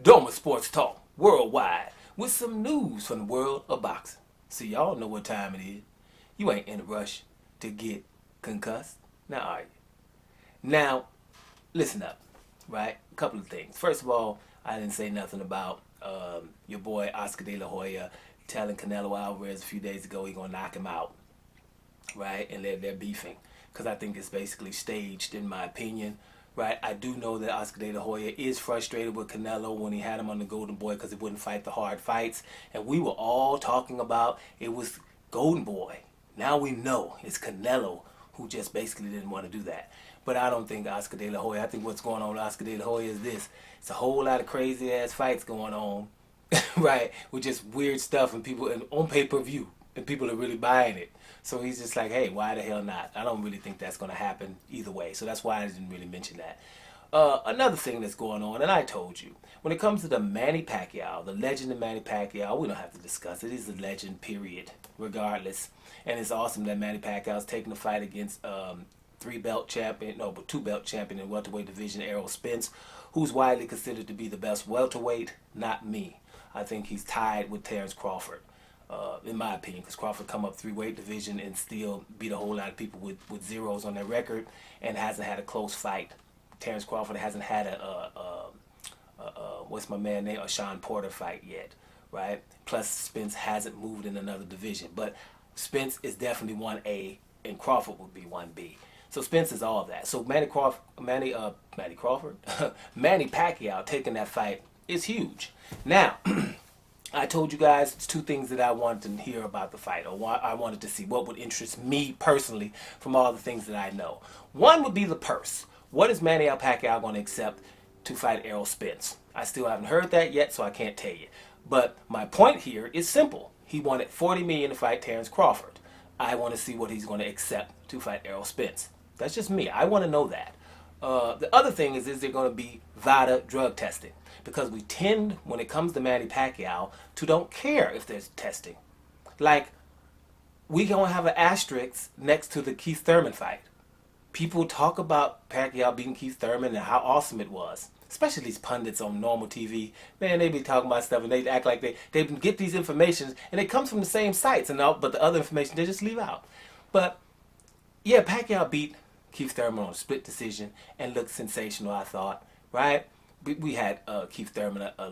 Doma Sports Talk worldwide with some news from the world of boxing. So y'all know what time it is. You ain't in a rush to get concussed. Now are you? Now, listen up, right? A couple of things. First of all, I didn't say nothing about your boy Oscar De La Hoya telling Canelo Alvarez a few days ago he's gonna knock him out, right? And they're beefing because I think it's basically staged, in my opinion. Right, I do know that Oscar De La Hoya is frustrated with Canelo when he had him on the Golden Boy because he wouldn't fight the hard fights. And we were all talking about it was Golden Boy. Now we know it's Canelo who just basically didn't want to do that. But I don't think Oscar De La Hoya, I think what's going on with Oscar De La Hoya is this. It's a whole lot of crazy ass fights going on, right, with just weird stuff and people and on pay-per-view. And people are really buying it. So he's just like, hey, why the hell not? I don't really think that's going to happen either way. So that's why I didn't really mention that. Another thing that's going on, and I told you, when it comes to the Manny Pacquiao, the legend of Manny Pacquiao, we don't have to discuss it. He's a legend, period, regardless. And it's awesome that Manny Pacquiao's taking the fight against two-belt champion in welterweight division, Errol Spence, who's widely considered to be the best welterweight. Not me. I think he's tied with Terrence Crawford. In my opinion, because Crawford come up three-weight division and still beat a whole lot of people with zeros on their record and hasn't had a close fight. Terrence Crawford hasn't had what's my man name, a Sean Porter fight yet, right? Plus Spence hasn't moved in another division, but Spence is definitely 1A and Crawford would be 1B. So Spence is all of that. So Manny Pacquiao taking that fight is huge. Now. I told you guys two things that I wanted to hear about the fight, or I wanted to see what would interest me personally from all the things that I know. One would be the purse. What is Manny Pacquiao going to accept to fight Errol Spence? I still haven't heard that yet, so I can't tell you. But my point here is simple. He wanted $40 million to fight Terrence Crawford. I want to see what he's going to accept to fight Errol Spence. That's just me. I want to know that. The other thing is there going to be Vada drug testing? Because we tend, when it comes to Manny Pacquiao, to don't care if there's testing. Like, we going to have an asterisk next to the Keith Thurman fight. People talk about Pacquiao beating Keith Thurman and how awesome it was. Especially these pundits on normal TV. Man, they be talking about stuff and they act like they get these informations and it comes from the same sites, and all, but the other information they just leave out. But, yeah, Pacquiao beat Keith Thurman on a split decision and looked sensational, I thought, right? We had Keith Thurman, a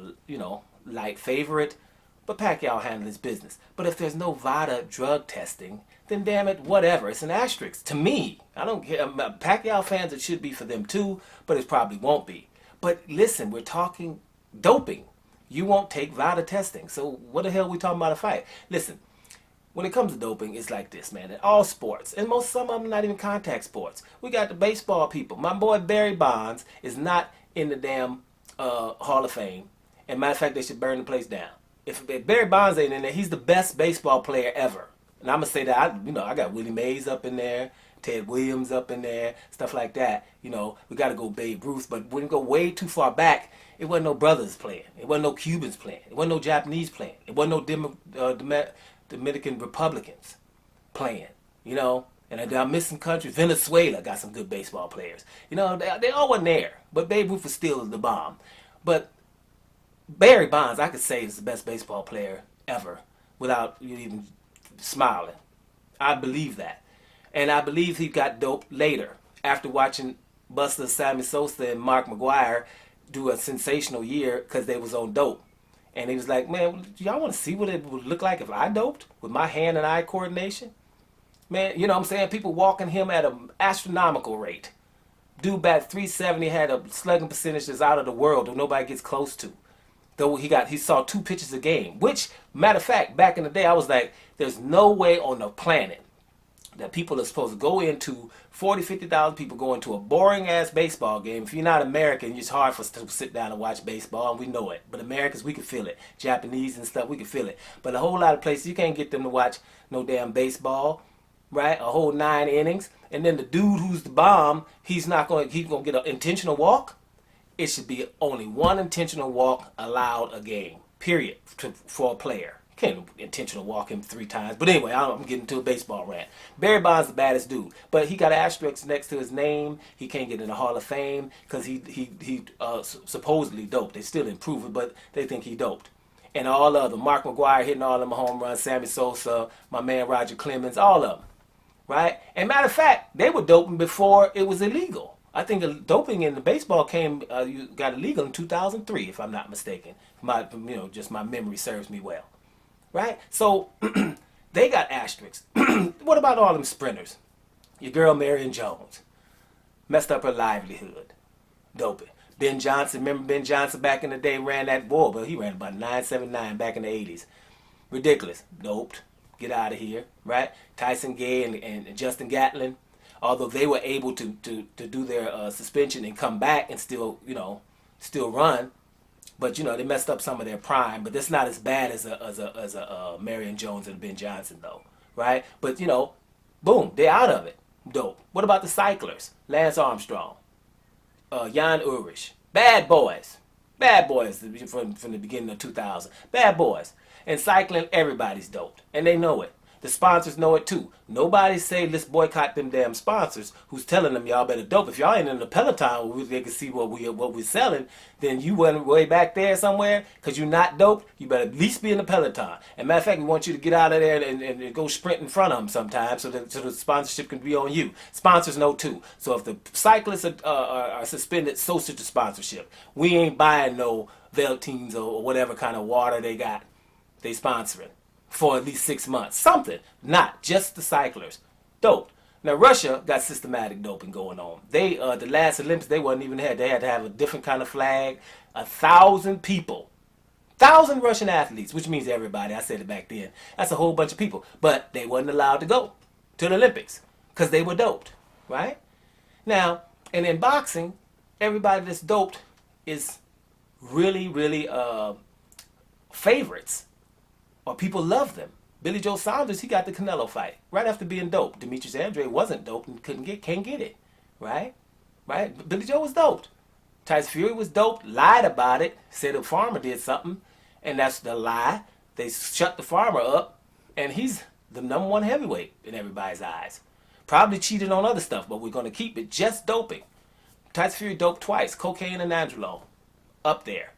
light favorite, but Pacquiao handled his business. But if there's no Vada drug testing, then damn it, whatever. It's an asterisk. To me, I don't care. Pacquiao fans, it should be for them too, but it probably won't be. But listen, we're talking doping. You won't take Vada testing. So what the hell are we talking about a fight? Listen, when it comes to doping, it's like this, man. In all sports, and some of them not even contact sports. We got the baseball people. My boy Barry Bonds is not in the damn Hall of Fame. And matter of fact, they should burn the place down. If Barry Bonds ain't in there, he's the best baseball player ever. And I'm gonna say that I got Willie Mays up in there, Ted Williams up in there, stuff like that. We got to go Babe Ruth, but when we go way too far back, it wasn't no brothers playing, it wasn't no Cubans playing, it wasn't no Japanese playing, it wasn't no Dominican Republicans playing. And I'm missing countries. Venezuela got some good baseball players. They all wasn't there. But Babe Ruth was still the bomb. But Barry Bonds, I could say, is the best baseball player ever without you even smiling. I believe that. And I believe he got doped later after watching Buster, Sammy Sosa, and Mark McGwire do a sensational year because they was on dope. And he was like, man, do y'all want to see what it would look like if I doped with my hand and eye coordination? Man, you know what I'm saying? People walking him at an astronomical rate. Dude bat 370, had a slugging percentage that's out of the world that nobody gets close to. Though he saw 2 pitches a game. Which, matter of fact, back in the day, I was like, there's no way on the planet that people are supposed to go into 40, 50,000 people go into a boring-ass baseball game. If you're not American, it's hard for us to sit down and watch baseball, and we know it. But Americans, we can feel it. Japanese and stuff, we can feel it. But a whole lot of places, you can't get them to watch no damn baseball. Right, a whole 9 innings, and then the dude who's the bomb, he's gonna get an intentional walk. It should be only one intentional walk allowed a game, period, for a player. Can't intentional walk him 3 times. But anyway, I'm getting to a baseball rant. Barry Bonds the baddest dude. But he got an asterisk next to his name. He can't get in the Hall of Fame because he supposedly doped. They still didn't prove it, but they think he doped. And all of them. Mark McGwire hitting all of them home runs. Sammy Sosa, my man Roger Clemens, all of them. Right? And matter of fact, they were doping before it was illegal. I think doping in the baseball got illegal in 2003, if I'm not mistaken. Just my memory serves me well. Right? So they got asterisks. What about all them sprinters? Your girl Marion Jones messed up her livelihood. Doping. Ben Johnson, remember Ben Johnson back in the day ran that ball, but he ran about 9.79 back in the 80s. Ridiculous. Doped. Get out of here. Right? Tyson Gay and Justin Gatlin, although they were able to do their suspension and come back and still run. But they messed up some of their prime. But that's not as bad as a Marion Jones and Ben Johnson though, right? But boom, they're out of it. Dope. What about the cyclers? Lance Armstrong, Jan Ullrich, bad boys from the beginning of 2000, bad boys. And cycling, everybody's doped, and they know it. The sponsors know it too. Nobody say let's boycott them damn sponsors who's telling them y'all better dope. If y'all ain't in the Peloton where they can see what we're selling, then you went way back there somewhere because you're not dope. You better at least be in the Peloton. And matter of fact, we want you to get out of there and go sprint in front of them sometimes so the sponsorship can be on you. Sponsors know too. So if the cyclists are suspended, so should the sponsorship. We ain't buying no Veltines or whatever kind of water they got. They sponsoring for at least 6 months. Something. Not just the cyclers. Doped. Now, Russia got systematic doping going on. They, the last Olympics, they wasn't even had. They had to have a different kind of flag. 1,000 people. 1,000 Russian athletes, which means everybody. I said it back then. That's a whole bunch of people. But they wasn't allowed to go to the Olympics because they were doped. Right? Now, and in boxing, everybody that's doped is really, really favorites. Or people love them. Billy Joe Saunders, he got the Canelo fight right after being doped. Demetrius Andrade wasn't doped and can't get it, right? Billy Joe was doped. Tyson Fury was doped, lied about it, said the farmer did something, and that's the lie. They shut the farmer up, and he's the #1 heavyweight in everybody's eyes. Probably cheated on other stuff, but we're going to keep it just doping. Tyson Fury doped twice, cocaine and nandrolone, up there.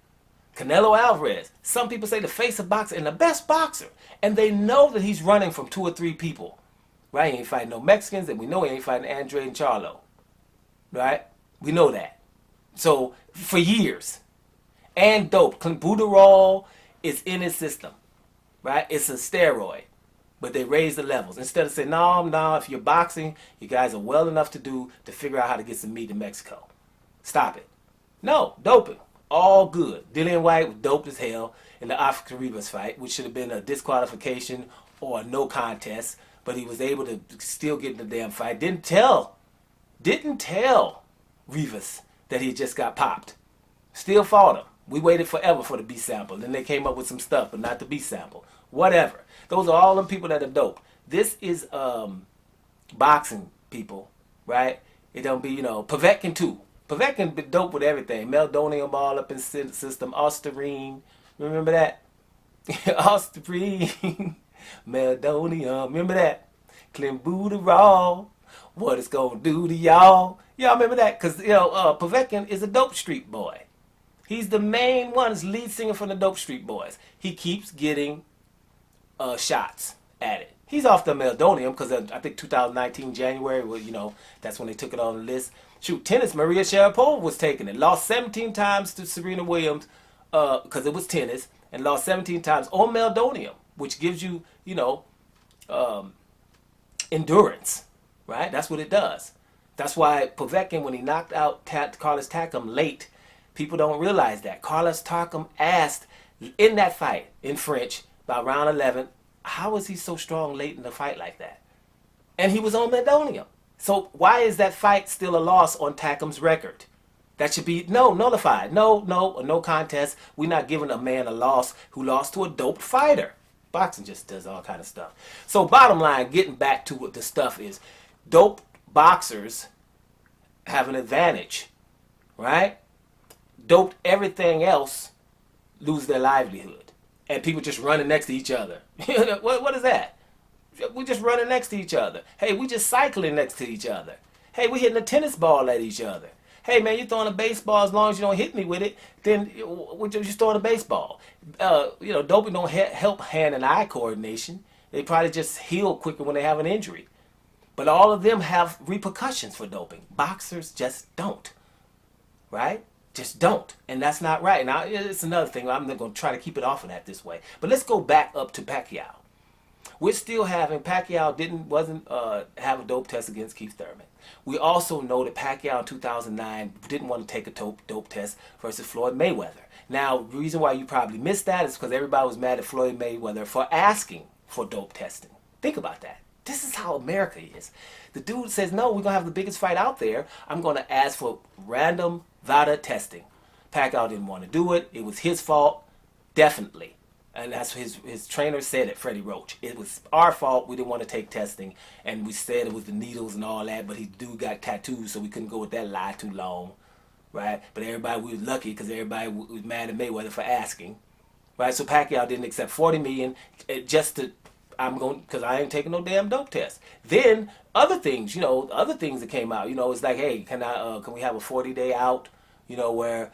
Canelo Alvarez, some people say the face of boxing and the best boxer. And they know that he's running from 2 or 3 people. Right? He ain't fighting no Mexicans, and we know he ain't fighting Andre and Charlo. Right? We know that. So, for years. And dope. Clenbuterol is in his system. Right? It's a steroid. But they raise the levels. Instead of saying, no, if you're boxing, you guys are well enough to figure out how to get some meat in Mexico. Stop it. No, doping. All good. Dillian White was doped as hell in the Oscar Rivas fight, which should have been a disqualification or a no contest, but he was able to still get in the damn fight. Didn't tell Rivas that he just got popped. Still fought him. We waited forever for the B sample. Then they came up with some stuff, but not the B sample. Whatever. Those are all them people that are dope. This is boxing people, right? It don't be, Povetkin too. Povetkin been dope with everything. Meldonium all up in the system. Ostarine. Remember that? Ostarine. Meldonium. Remember that? Clenbuterol. What it's gonna do to y'all. Y'all remember that? Because, Povetkin is a dope street boy. He's the main one. He's lead singer from the Dope Street Boys. He keeps getting shots at it. He's off the meldonium because I think 2019 January, that's when they took it on the list. Shoot, tennis, Maria Sharapova was taking it. Lost 17 times to Serena Williams because it was tennis, and lost 17 times on meldonium, which gives you, endurance, right? That's what it does. That's why Povetkin, when he knocked out Carlos Takam late, people don't realize that. Carlos Takam asked in that fight, in French, by round 11, how was he so strong late in the fight like that? And he was on meldonium. So why is that fight still a loss on Takam's record? That should be nullified. No contest. We're not giving a man a loss who lost to a doped fighter. Boxing just does all kind of stuff. So bottom line, getting back to what the stuff is, dope boxers have an advantage, right? Doped everything else lose their livelihood. and people just running next to each other. What is that? We just running next to each other. Hey, we just cycling next to each other. Hey, we hitting a tennis ball at each other. Hey, man, you throwing a baseball, as long as you don't hit me with it, then we're just throwing a baseball. Doping don't help hand and eye coordination. They probably just heal quicker when they have an injury. But all of them have repercussions for doping. Boxers just don't, right? Just don't. And that's not right. Now, it's another thing. I'm not going to try to keep it off of that this way. But let's go back up to Pacquiao. We're still having, Pacquiao wasn't have a dope test against Keith Thurman. We also know that Pacquiao in 2009 didn't want to take a dope test versus Floyd Mayweather. Now, the reason why you probably missed that is because everybody was mad at Floyd Mayweather for asking for dope testing. Think about that. This is how America is. The dude says, no, we're going to have the biggest fight out there. I'm going to ask for random Vada testing. Pacquiao didn't want to do it. It was his fault. Definitely. And that's his trainer said it, Freddie Roach. It was our fault. We didn't want to take testing. And we said it was the needles and all that. But he dude got tattoos, so we couldn't go with that lie too long. Right? But everybody, we were lucky because everybody was mad at Mayweather for asking. Right? So Pacquiao didn't accept $40 million just to, because I ain't taking no damn dope test. Then other things, other things that came out, it's like, hey, can we have a 40-day out, where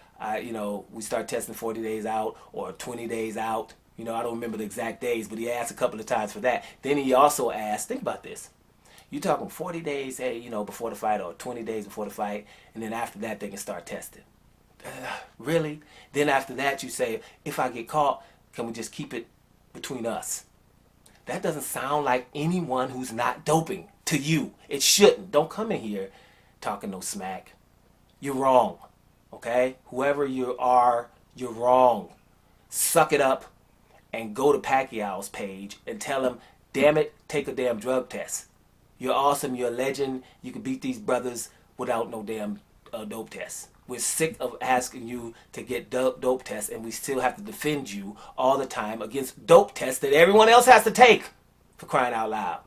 we start testing 40 days out or 20 days out. I don't remember the exact days, but he asked a couple of times for that. Then he also asked, think about this. You're talking 40 days, hey, before the fight, or 20 days before the fight, and then after that they can start testing. Really? Then after that you say, if I get caught, can we just keep it between us? That doesn't sound like anyone who's not doping to you. It shouldn't. Don't come in here talking no smack. You're wrong. Okay? Whoever you are, you're wrong. Suck it up and go to Pacquiao's page and tell him, damn it, take a damn drug test. You're awesome. You're a legend. You can beat these brothers without no damn dope test. We're sick of asking you to get dope tests, and we still have to defend you all the time against dope tests that everyone else has to take, for crying out loud.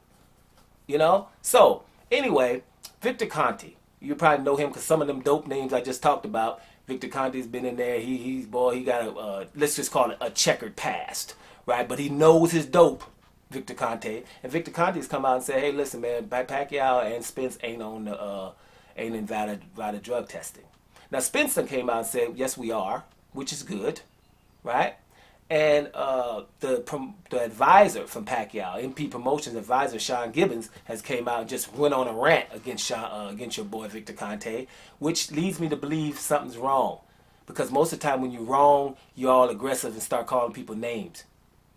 So, anyway, Victor Conte. You probably know him because some of them dope names I just talked about. Victor Conte's been in there. He got a, let's just call it a checkered past, right? But he knows his dope, Victor Conte. And Victor Conte's come out and said, hey, listen, man, Pacquiao and Spence ain't in Vada drug testing. Now, Spence came out and said, yes, we are, which is good, right? And the advisor from Pacquiao, MP Promotions advisor Sean Gibbons, has came out and just went on a rant against your boy Victor Conte, which leads me to believe something's wrong. Because most of the time when you're wrong, you're all aggressive and start calling people names,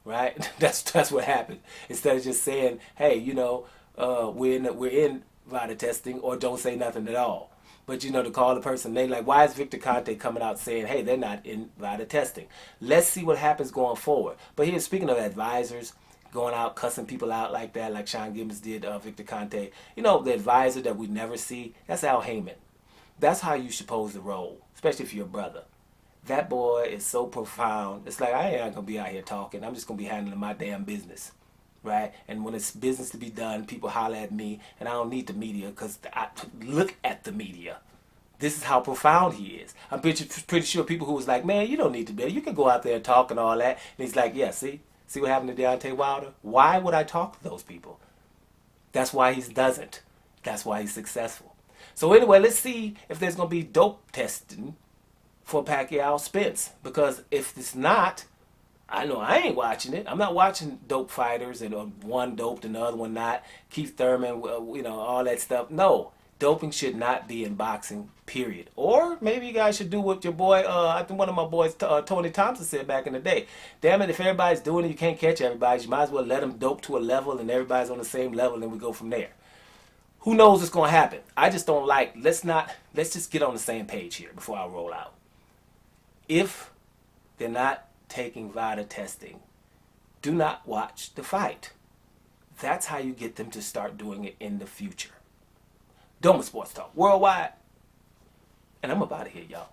right? That's what happened. Instead of just saying, hey, we're in Vada testing, or don't say nothing at all. But to call the person name, like, why is Victor Conte coming out saying, hey, they're not in Vada testing? Let's see what happens going forward. But here, speaking of advisors, going out cussing people out like that, like Sean Gibbons did Victor Conte, the advisor that we never see, that's Al Heyman. That's how you supposed to roll, especially if you're a brother. That boy is so profound. It's like, I ain't going to be out here talking. I'm just going to be handling my damn business. Right? And when it's business to be done, people holler at me, and I don't need the media because I look at the media. This is how profound he is. I'm pretty sure people who was like, man, you don't need to be. You can go out there and talk and all that. And he's like, yeah, see what happened to Deontay Wilder? Why would I talk to those people? That's why he doesn't. That's why he's successful. So anyway, let's see if there's going to be dope testing for Pacquiao Spence. Because if it's not, I know I ain't watching it. I'm not watching dope fighters and one doped and the other one not. Keith Thurman, all that stuff. No, doping should not be in boxing, period. Or maybe you guys should do what your boy, I think one of my boys, Tony Thompson, said back in the day. Damn it, if everybody's doing it, you can't catch everybody. You might as well let them dope to a level and everybody's on the same level and we go from there. Who knows what's going to happen? I just don't let's just get on the same page here before I roll out. If they're not taking Vada testing, do not watch the fight. That's how you get them to start doing it in the future. Doma Sports Talk Worldwide. And I'm about to hit y'all.